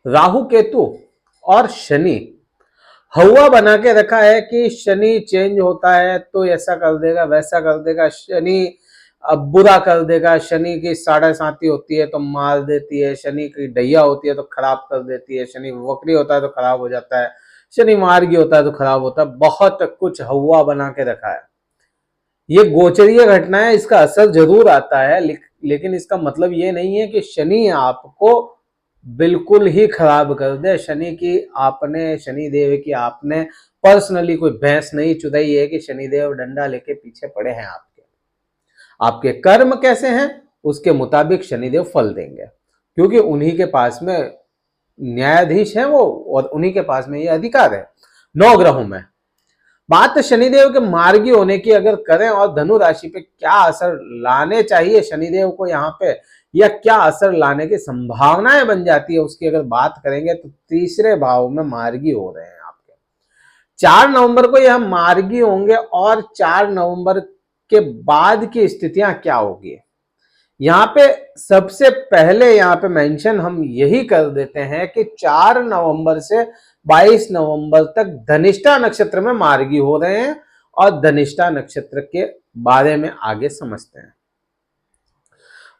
राहु केतु और शनि हवा बना के रखा है कि शनि चेंज होता है तो ऐसा कर देगा वैसा कर देगा, शनि अब बुरा कर देगा, शनि की साढ़े साती होती है तो मार देती है, शनि की ढैया होती है तो खराब कर देती है, शनि वक्री होता है तो खराब हो जाता है, शनि मार्गी होता है तो खराब होता है, बहुत कुछ हवा बना के रखा है। ये गोचरीय घटना है, इसका असर जरूर आता है, लेकिन इसका मतलब ये नहीं है कि शनि आपको बिल्कुल ही खराब कर दे। शनि देव की आपने पर्सनली कोई भैंस नहीं चुराई है कि शनिदेव डंडा लेके पीछे पड़े हैं आपके कर्म कैसे हैं उसके मुताबिक शनिदेव फल देंगे, क्योंकि उन्हीं के पास में न्यायाधीश है वो, और उन्हीं के पास में ये अधिकार है 9 ग्रहों में। बात शनिदेव के मार्गी होने की अगर करें और धनु राशि पे क्या असर लाने चाहिए शनिदेव को यहाँ पे, या क्या असर लाने की संभावनाएं बन जाती है उसकी अगर बात करेंगे, तो तीसरे भाव में मार्गी हो रहे हैं आपके। 4 नवंबर को यह मार्गी होंगे और 4 नवंबर के बाद की स्थितियां क्या होगी, यहाँ पे सबसे पहले यहाँ पे मेंशन हम यही कर देते हैं कि 4 नवंबर से 22 नवंबर तक धनिष्ठा नक्षत्र में मार्गी हो रहे हैं, और धनिष्ठा नक्षत्र के बारे में आगे समझते हैं।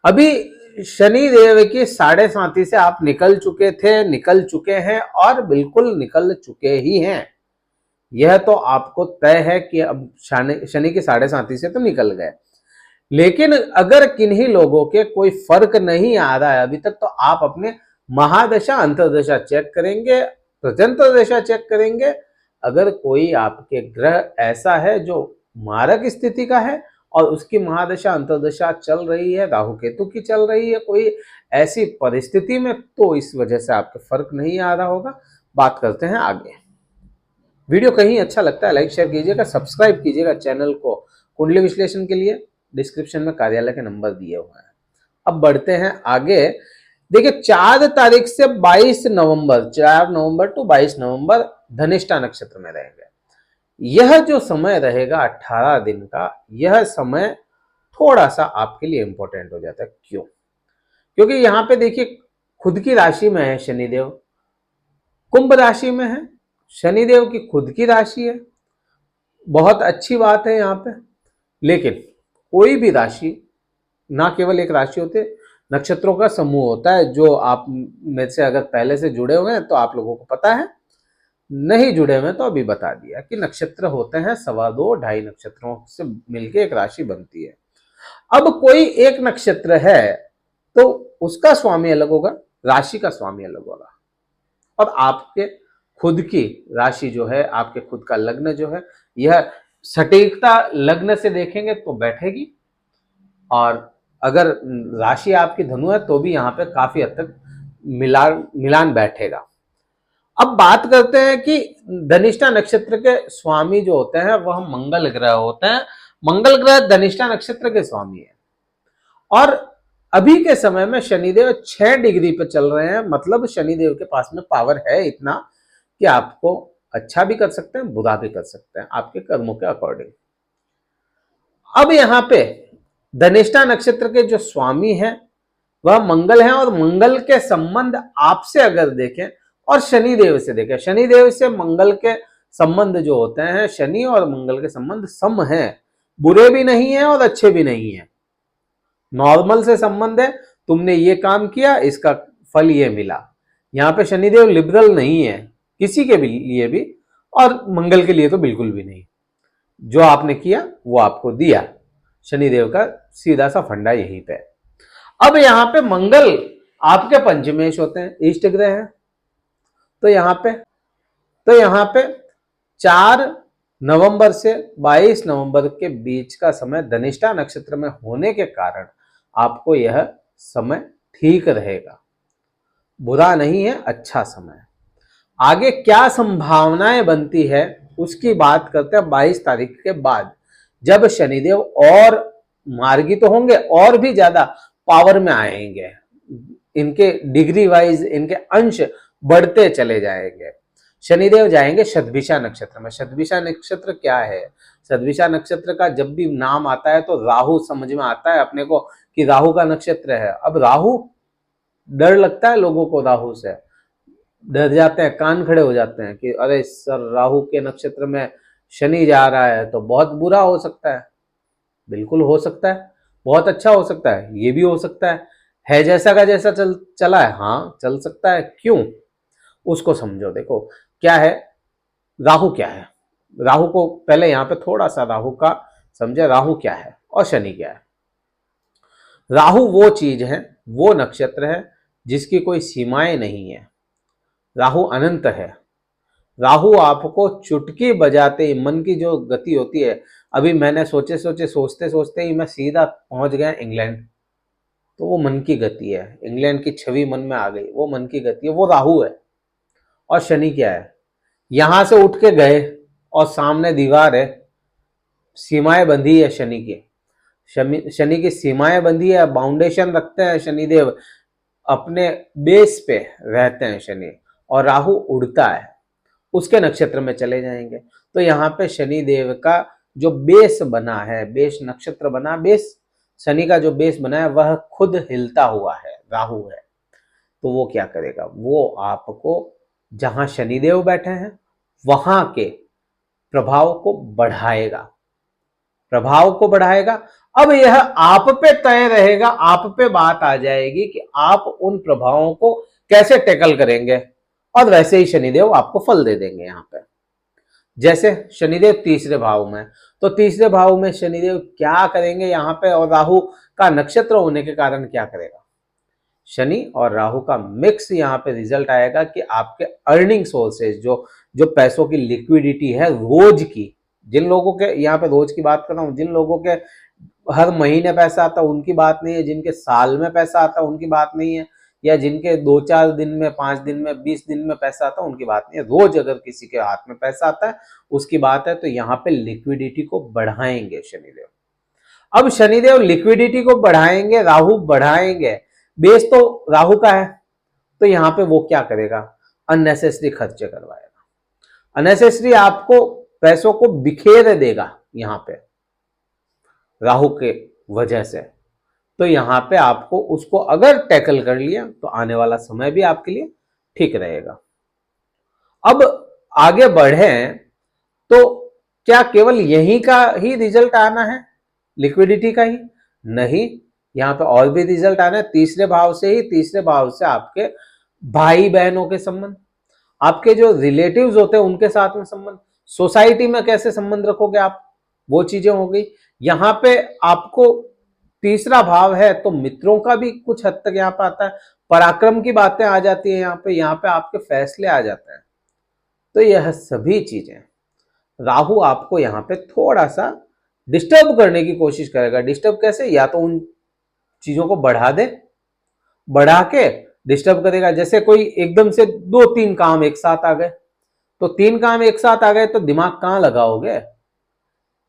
अभी शनि देव की 7.5 से आप निकल चुके थे, निकल चुके हैं और बिल्कुल निकल चुके ही हैं। यह तो आपको तय है कि अब शनि की 7.5 से तो निकल गए, लेकिन अगर किन्हीं लोगों के कोई फर्क नहीं आ रहा है अभी तक, तो आप अपने महादशा अंतरदशा चेक करेंगे, प्रत्यंतर दशा चेक करेंगे। अगर कोई आपके ग्रह ऐसा है जो मारक स्थिति का है और उसकी महादशा अंतरदशा चल रही है, राहु केतु की चल रही है कोई ऐसी परिस्थिति में, तो इस वजह से आपके फर्क नहीं आ रहा होगा। बात करते हैं आगे। वीडियो कहीं अच्छा लगता है लाइक शेयर कीजिएगा, सब्सक्राइब कीजिएगा चैनल को। कुंडली विश्लेषण के लिए डिस्क्रिप्शन में कार्यालय के नंबर दिए हुए हैं। अब बढ़ते हैं आगे। देखिए 4 तारीख से 22 नवंबर, 4 नवंबर टू 22 नवंबर धनिष्ठा नक्षत्र में रहेंगे। यह जो समय रहेगा 18 दिन का, यह समय थोड़ा सा आपके लिए इंपॉर्टेंट हो जाता है। क्यों? क्योंकि यहाँ पे देखिए खुद की राशि में है शनिदेव, कुंभ राशि में है, शनिदेव की खुद की राशि है, बहुत अच्छी बात है यहाँ पे। लेकिन कोई भी राशि, ना केवल एक राशि होते, नक्षत्रों का समूह होता है। जो आप में से अगर पहले से जुड़े हुए हैं तो आप लोगों को पता है, नहीं जुड़े हुए तो अभी बता दिया कि नक्षत्र होते हैं 2.25-2.5 नक्षत्रों से मिलके एक राशि बनती है। अब कोई एक नक्षत्र है तो उसका स्वामी अलग होगा, राशि का स्वामी अलग होगा, और आपके खुद की राशि जो है, आपके खुद का लग्न जो है, यह सटीकता लग्न से देखेंगे तो बैठेगी, और अगर राशि आपकी धनु है तो भी यहाँ पे काफी हद तक मिलान बैठेगा। अब बात करते हैं कि धनिष्ठा नक्षत्र के स्वामी जो होते हैं वह मंगल ग्रह होते हैं। मंगल ग्रह धनिष्ठा नक्षत्र के स्वामी है, और अभी के समय में शनिदेव 6 डिग्री पे चल रहे हैं। मतलब शनिदेव के पास में पावर है इतना कि आपको अच्छा भी कर सकते हैं, बुरा भी कर सकते हैं, आपके कर्मों के अकॉर्डिंग। अब यहाँ पे धनिष्ठा नक्षत्र के जो स्वामी हैं वह मंगल हैं, और मंगल के संबंध आपसे अगर देखें और शनिदेव से देखें, शनिदेव से मंगल के संबंध जो होते हैं, शनि और मंगल के संबंध सम हैं, बुरे भी नहीं है और अच्छे भी नहीं है, नॉर्मल से संबंध है। तुमने ये काम किया, इसका फल ये मिला। यहाँ पे शनिदेव लिबरल नहीं है किसी के भी लिए भी, और मंगल के लिए तो बिल्कुल भी नहीं। जो आपने किया वो आपको दिया, शनिदेव का सीधा सा फंडा यहीं पे। अब यहाँ पे मंगल आपके पंचमेश होते हैं, इष्ट ग्रह हैं, तो यहाँ पे 4 नवंबर से 22 नवंबर के बीच का समय धनिष्ठा नक्षत्र में होने के कारण आपको यह समय ठीक रहेगा, बुरा नहीं है, अच्छा समय। आगे क्या संभावनाएं बनती है उसकी बात करते हैं 22 तारीख के बाद, जब शनिदेव और मार्गी तो होंगे और भी ज्यादा पावर में आएंगे, इनके डिग्री वाइज इनके अंश बढ़ते चले जाएंगे। शनिदेव जाएंगे शतभिषा नक्षत्र में। शतभिषा नक्षत्र क्या है? शतभिषा नक्षत्र का जब भी नाम आता है तो राहु समझ में आता है अपने को कि राहु का नक्षत्र है। अब राहु, डर लगता है लोगों को राहु से, डर जाते हैं, कान खड़े हो जाते हैं कि अरे सर राहु के नक्षत्र में शनि जा रहा है तो बहुत बुरा हो सकता है। बिल्कुल हो सकता है, बहुत अच्छा हो सकता है, ये भी हो सकता है जैसा का जैसा चला है, हाँ चल सकता है, क्यों, उसको समझो। देखो क्या है, राहु क्या है, राहु को पहले यहां पे थोड़ा सा राहु का समझे, राहु क्या है और शनि क्या है। राहु वो चीज है, वो नक्षत्र है जिसकी कोई सीमाएं नहीं है। राहु अनंत है। राहु आपको चुटकी बजाते ही मन की जो गति होती है, अभी मैंने सोचते सोचते ही मैं सीधा पहुंच गया इंग्लैंड, तो वो मन की गति है, इंग्लैंड की छवि मन में आ गई, वो मन की गति है, वो राहु है। और शनि क्या है, यहां से उठ के गए और सामने दीवार है, सीमाएं बंधी है शनि की, शनि की सीमाएं बंधी है, बाउंडेशन रखते हैं शनिदेव, अपने बेस पे रहते हैं शनि। और राहु उड़ता है, उसके नक्षत्र में चले जाएंगे। तो यहाँ पे शनि देव का जो बेस बना है, बेस नक्षत्र बना, बेस शनि का जो बेस बना है वह खुद हिलता हुआ है, राहु है। तो वो क्या करेगा, वो आपको जहां शनिदेव बैठे हैं वहां के प्रभाव को बढ़ाएगा, प्रभाव को बढ़ाएगा। अब यह आप पे तय रहेगा, आप पे बात आ जाएगी कि आप उन प्रभावों को कैसे टैकल करेंगे, और वैसे ही शनिदेव आपको फल दे देंगे। यहां पे जैसे शनिदेव तीसरे भाव में, तो तीसरे भाव में शनिदेव क्या करेंगे यहाँ पे, और राहु का नक्षत्र होने के कारण क्या करेगा, शनि और राहु का मिक्स यहाँ पे रिजल्ट आएगा कि आपके अर्निंग सोर्सेज, जो जो पैसों की लिक्विडिटी है रोज की, जिन लोगों के, यहाँ पे रोज की बात कर रहा हूँ, जिन लोगों के हर महीने पैसा आता है उनकी बात नहीं है, जिनके साल में पैसा आता है उनकी बात नहीं है, या जिनके 2-4 दिन में, 5 दिन में, 20 दिन में पैसा आता है उनकी बात नहीं है, रोज अगर किसी के हाथ में पैसा आता है उसकी बात है। तो यहाँ पे लिक्विडिटी को बढ़ाएंगे शनिदेव। अब शनिदेव लिक्विडिटी को बढ़ाएंगे, राहु बढ़ाएंगे, बेस तो राहु का है, तो यहाँ पे वो क्या करेगा, अननेसेसरी खर्चे करवाएगा, अननेसेसरी आपको पैसों को बिखेर देगा यहाँ पे राहु के वजह से। तो यहाँ पे आपको उसको अगर टैकल कर लिया तो आने वाला समय भी आपके लिए ठीक रहेगा। अब आगे बढ़े तो क्या केवल यही का ही रिजल्ट आना है, लिक्विडिटी का ही नहीं, यहाँ पे और भी रिजल्ट आना है। तीसरे भाव से ही, तीसरे भाव से आपके भाई बहनों के संबंध, आपके जो रिलेटिव्स होते हैं उनके साथ में संबंध, सोसाइटी में कैसे संबंध रखोगे आप, वो चीजें हो गई। यहाँ पे आपको तीसरा भाव है तो मित्रों का भी कुछ हद तक यहाँ पे आता है, पराक्रम की बातें आ जाती है यहाँ पे आपके फैसले आ जाते हैं। तो यह सभी चीजें राहु आपको यहाँ पे थोड़ा सा डिस्टर्ब करने की कोशिश करेगा। डिस्टर्ब कैसे, या तो उन चीजों को बढ़ा दे, बढ़ा के डिस्टर्ब करेगा। जैसे कोई एकदम से 2-3 काम एक साथ आ गए, तो 3 काम एक साथ आ गए तो दिमाग कहाँ लगाओगे,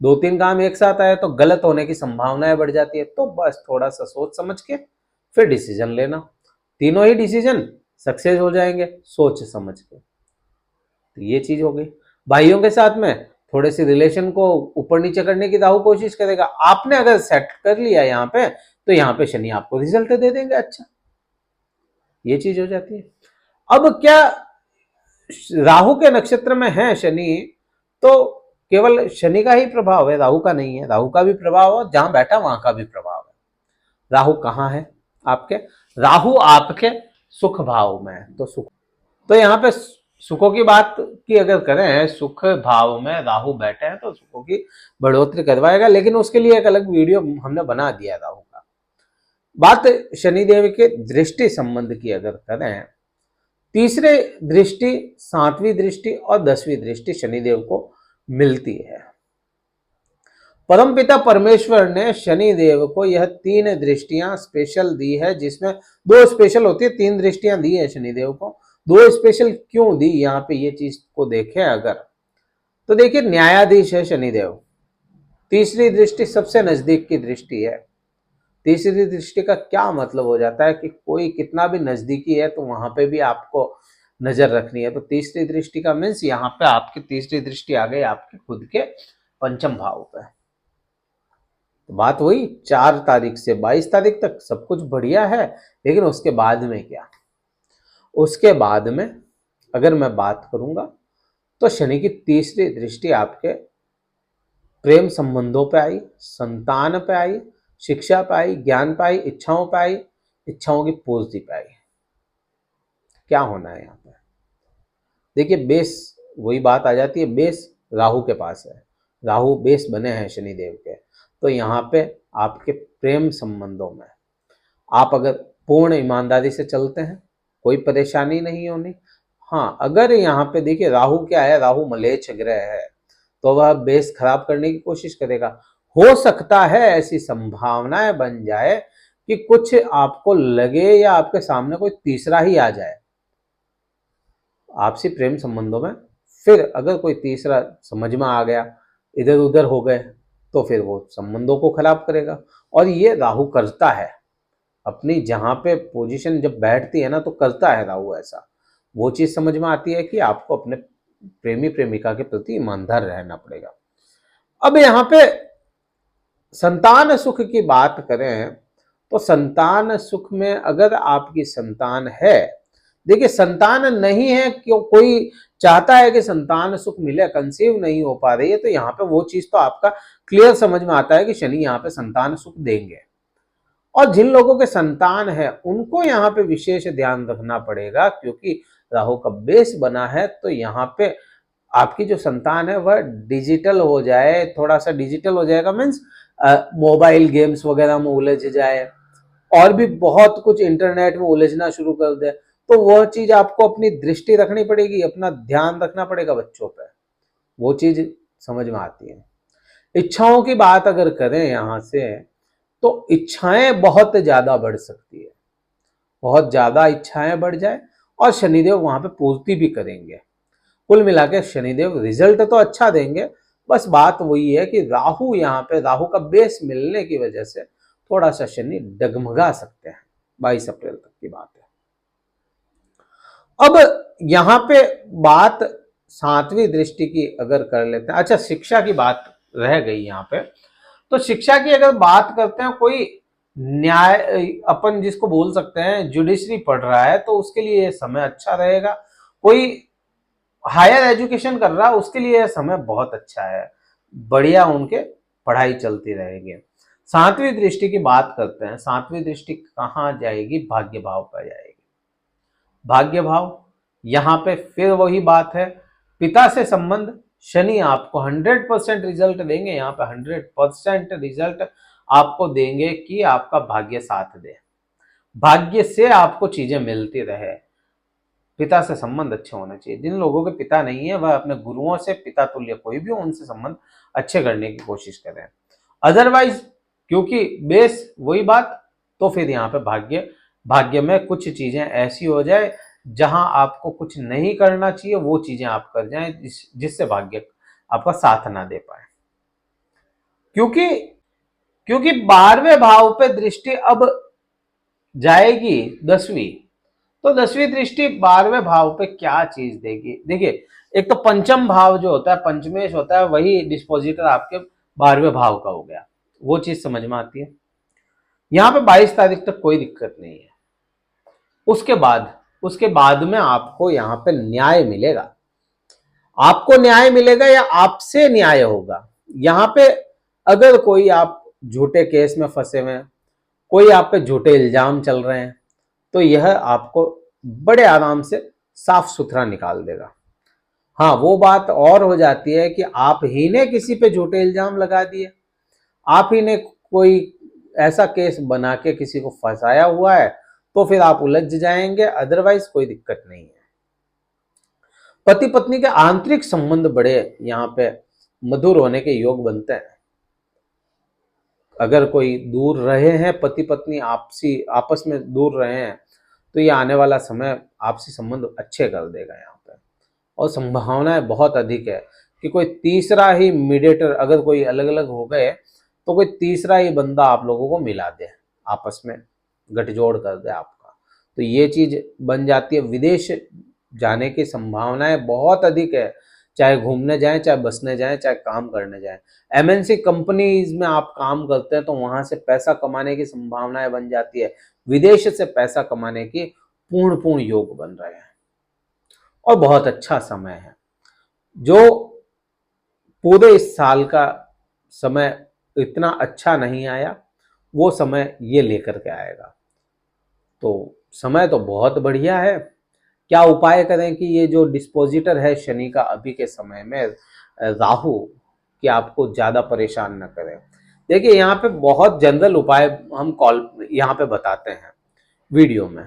2-3 काम एक साथ आए तो गलत होने की संभावनाएं बढ़ जाती है। तो बस थोड़ा सा सोच समझ के फिर डिसीजन लेना, तीनों ही डिसीजन सक्सेस हो जाएंगे सोच समझ के। तो ये चीज हो गई। भाइयों के साथ में थोड़े से रिलेशन को ऊपर नीचे करने की राहु कोशिश करेगा, आपने अगर सेट कर लिया यहाँ पे तो यहाँ पे शनि आपको रिजल्ट दे देंगे अच्छा, ये चीज हो जाती है। अब क्या राहु के नक्षत्र में है शनि, तो केवल शनि का ही प्रभाव है, राहु का नहीं है, राहु का भी प्रभाव है, जहां बैठा वहां का भी प्रभाव है। राहु कहाँ है आपके, राहु आपके सुख भाव में है, तो सुख, तो यहाँ पे सुखों की बात की अगर करें, सुख भाव में राहु बैठे हैं तो सुखों की बढ़ोतरी करवाएगा, लेकिन उसके लिए एक अलग वीडियो हमने बना दिया राहु का। बात शनिदेव के दृष्टि संबंध की अगर करें, तीसरे दृष्टि, 7वीं दृष्टि और 10वीं दृष्टि शनिदेव को मिलती है। परमपिता परमेश्वर ने शनिदेव को यह 3 दृष्टियां स्पेशल दी है, जिसमें 2 स्पेशल होती है, 3 दृष्टियां दी है शनिदेव को। 2 स्पेशल क्यों दी, यहाँ पे ये चीज को देखें अगर, तो देखिए न्यायाधीश है शनिदेव, तीसरी दृष्टि सबसे नजदीक की दृष्टि है। तीसरी दृष्टि का क्या मतलब हो जाता है कि कोई कितना भी नजदीकी है तो वहां पे भी आपको नजर रखनी है। तो तीसरी दृष्टि का मीन्स यहाँ पे आपकी तीसरी दृष्टि आ गई आपके खुद के पंचम भाव पे। तो बात हुई 4 तारीख से 22 तारीख तक सब कुछ बढ़िया है, लेकिन उसके बाद में क्या, उसके बाद में अगर मैं बात करूंगा तो शनि की तीसरी दृष्टि आपके प्रेम संबंधों पे आई, संतान पे आई, शिक्षा पे आई, ज्ञान पे आई, इच्छाओं पे आई, इच्छाओं की पूर्ति पे आई। क्या होना है यहाँ पे? देखिए बेस, वही बात आ जाती है, बेस राहु के पास है, राहु बेस बने हैं शनिदेव के। तो यहाँ पे आपके प्रेम संबंधों में आप अगर पूर्ण ईमानदारी से चलते हैं, कोई परेशानी नहीं होनी। हाँ, अगर यहाँ पे देखिए राहु क्या है, राहु मलेच्छ ग्रह है, तो वह बेस खराब करने की कोशिश करेगा। हो सकता है ऐसी संभावनाएं बन जाए कि कुछ आपको लगे या आपके सामने कोई तीसरा ही आ जाए आपसी प्रेम संबंधों में। फिर अगर कोई तीसरा समझ में आ गया, इधर उधर हो गए, तो फिर वो संबंधों को खराब करेगा। और ये राहु करता है, अपनी जहां पे पोजीशन जब बैठती है ना, तो करता है राहु ऐसा। वो चीज समझ में आती है कि आपको अपने प्रेमी प्रेमिका के प्रति ईमानदार रहना पड़ेगा। अब यहाँ पे संतान सुख की बात करें तो संतान सुख में अगर आपकी संतान है, देखिए संतान नहीं है, क्यों कोई चाहता है कि संतान सुख मिले, कंसीव नहीं हो पा रही है, तो यहाँ पे वो चीज तो आपका क्लियर समझ में आता है कि शनि यहाँ पे संतान सुख देंगे। और जिन लोगों के संतान है उनको यहाँ पे विशेष ध्यान रखना पड़ेगा, क्योंकि राहु का बेस बना है। तो यहाँ पे आपकी जो संतान है वह डिजिटल हो जाए, थोड़ा सा डिजिटल हो जाएगा, मीन्स मोबाइल गेम्स वगैरह में उलझ जाए, और भी बहुत कुछ इंटरनेट में उलझना शुरू कर दे, तो वह चीज आपको अपनी दृष्टि रखनी पड़ेगी, अपना ध्यान रखना पड़ेगा बच्चों पे। वो चीज समझ में आती है। इच्छाओं की बात अगर करें यहां से, तो इच्छाएं बहुत ज्यादा बढ़ सकती है, बहुत ज्यादा इच्छाएं बढ़ जाए, और शनिदेव वहां पे पूर्ति भी करेंगे। कुल मिला के शनिदेव रिजल्ट तो अच्छा देंगे, बस बात वही है कि राहु यहाँ पे, राहु का बेस मिलने की वजह से थोड़ा सा शनि डगमगा सकते हैं। 22 अप्रैल तक की बात है। अब यहाँ पे बात सातवीं दृष्टि की अगर कर लेते हैं, अच्छा शिक्षा की बात रह गई यहाँ पे, तो शिक्षा की अगर बात करते हैं, कोई न्याय अपन जिसको बोल सकते हैं जुडिशरी पढ़ रहा है, तो उसके लिए यह समय अच्छा रहेगा। कोई हायर एजुकेशन कर रहा है, उसके लिए यह समय बहुत अच्छा है, बढ़िया उनके पढ़ाई चलती रहेगी। सातवीं दृष्टि की बात करते हैं, सातवीं दृष्टि कहाँ जाएगी? भाग्य भाव पर जाएगी। भाग्य भाव, यहाँ पे फिर वही बात है, पिता से संबंध, शनि आपको 100% रिजल्ट देंगे, यहाँ पे 100% रिजल्ट आपको देंगे कि आपका भाग्य साथ दे, भाग्य से आपको चीजें मिलती रहे। पिता से संबंध अच्छे होने चाहिए। जिन लोगों के पिता नहीं है, वह अपने गुरुओं से, पिता तुल्य कोई भी हो, उनसे संबंध अच्छे करने की कोशिश करें। अदरवाइज क्योंकि बेस वही बात, तो फिर यहाँ पे भाग्य में कुछ चीजें ऐसी हो जाए जहां आपको कुछ नहीं करना चाहिए, वो चीजें आप कर जाएं जिससे भाग्य आपका साथ ना दे पाए। क्योंकि 12वें भाव पे दृष्टि अब जाएगी 10वीं, तो 10वीं दृष्टि 12वें भाव पे क्या चीज देगी? देखिए, एक तो पंचम भाव जो होता है, पंचमेश होता है, वही डिस्पोजिटर आपके 12वें भाव का हो गया, वो चीज समझ में आती है। यहाँ पे 22 तारीख तक कोई दिक्कत नहीं है। उसके बाद में आपको यहाँ पे न्याय मिलेगा, आपको न्याय मिलेगा या आपसे न्याय होगा। यहाँ पे अगर कोई आप झूठे केस में फंसे हुए हैं, कोई आप पे झूठे इल्जाम चल रहे हैं, तो यह आपको बड़े आराम से साफ सुथरा निकाल देगा। हाँ, वो बात और हो जाती है कि आप ही ने किसी पे झूठे इल्जाम लगा दिए, आप ही ने कोई ऐसा केस बना के किसी को फंसाया हुआ है, तो फिर आप उलझ जाएंगे। अदरवाइज कोई दिक्कत नहीं है। पति पत्नी के आंतरिक संबंध बड़े यहाँ पे मधुर होने के योग बनते हैं। अगर कोई दूर रहे हैं, पति पत्नी आपस में दूर रहे हैं, तो ये आने वाला समय आपसी संबंध अच्छे कर देगा यहाँ पे। और संभावनाएं बहुत अधिक है कि कोई तीसरा ही मीडिएटर, अगर कोई अलग अलग हो गए, तो कोई तीसरा ही बंदा आप लोगों को मिला दे, आपस में गठजोड़ कर दे आपका, तो ये चीज बन जाती है। विदेश जाने की संभावनाएं बहुत अधिक है, चाहे घूमने जाएं, चाहे बसने जाएं, चाहे काम करने जाएं। एमएनसी कंपनीज में आप काम करते हैं, तो वहां से पैसा कमाने की संभावनाएं बन जाती है, विदेश से पैसा कमाने की पूर्ण योग बन रहे हैं। और बहुत अच्छा समय है। जो पूरे इस साल का समय इतना अच्छा नहीं आया, वो समय ये लेकर के आएगा। तो समय तो बहुत बढ़िया है। क्या उपाय करें कि ये जो डिस्पोजिटर है शनि का अभी के समय में, राहु, कि आपको ज़्यादा परेशान न करें। देखिए यहाँ पे बहुत जनरल उपाय हम कॉल यहाँ पे बताते हैं वीडियो में,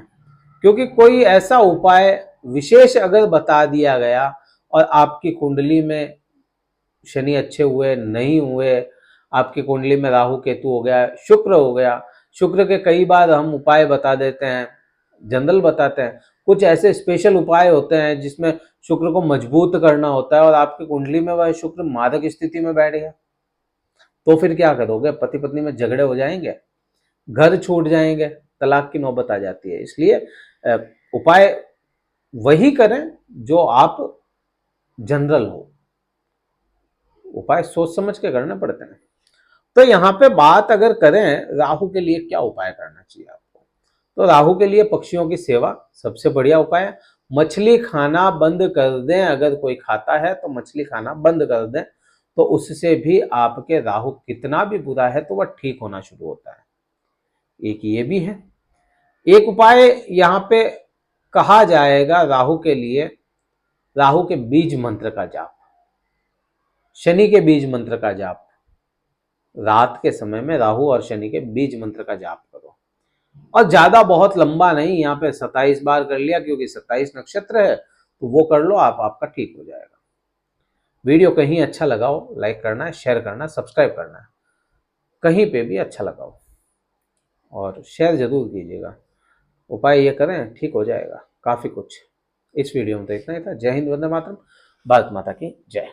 क्योंकि कोई ऐसा उपाय विशेष अगर बता दिया गया और आपकी कुंडली में शनि अच्छे हुए नहीं हुए, आपकी कुंडली में राहु केतु हो गया, शुक्र हो गया, शुक्र के कई बार हम उपाय बता देते हैं, जनरल बताते हैं। कुछ ऐसे स्पेशल उपाय होते हैं जिसमें शुक्र को मजबूत करना होता है और आपकी कुंडली में वह शुक्र मादक स्थिति में बैठ गया, तो फिर क्या करोगे? पति पत्नी में झगड़े हो जाएंगे, घर छूट जाएंगे, तलाक की नौबत आ जाती है। इसलिए उपाय वही करें जो आप जनरल हो, उपाय सोच समझ के करने पड़ते हैं। तो यहाँ पे बात अगर करें राहु के लिए क्या उपाय करना चाहिए आपको, तो राहु के लिए पक्षियों की सेवा सबसे बढ़िया उपाय है। मछली खाना बंद कर दें, अगर कोई खाता है तो मछली खाना बंद कर दें, तो उससे भी आपके राहु कितना भी बुरा है तो वह ठीक होना शुरू होता है। एक ये भी है। एक उपाय यहाँ पे कहा जाएगा राहु के लिए, राहु के बीज मंत्र का जाप, शनि के बीज मंत्र का जाप। रात के समय में राहु और शनि के बीज मंत्र का जाप करो, और ज्यादा बहुत लंबा नहीं, यहाँ पे 27 बार कर लिया क्योंकि 27 नक्षत्र है, तो वो कर लो आप, आपका ठीक हो जाएगा। वीडियो कहीं अच्छा लगा हो, लाइक करना है, शेयर करना है, सब्सक्राइब करना है, कहीं पे भी अच्छा लगा हो और शेयर जरूर कीजिएगा। उपाय ये करें, ठीक हो जाएगा काफी कुछ। इस वीडियो में तो इतना ही था। जय हिंद, वंदे मातरम, भारत माता की जय।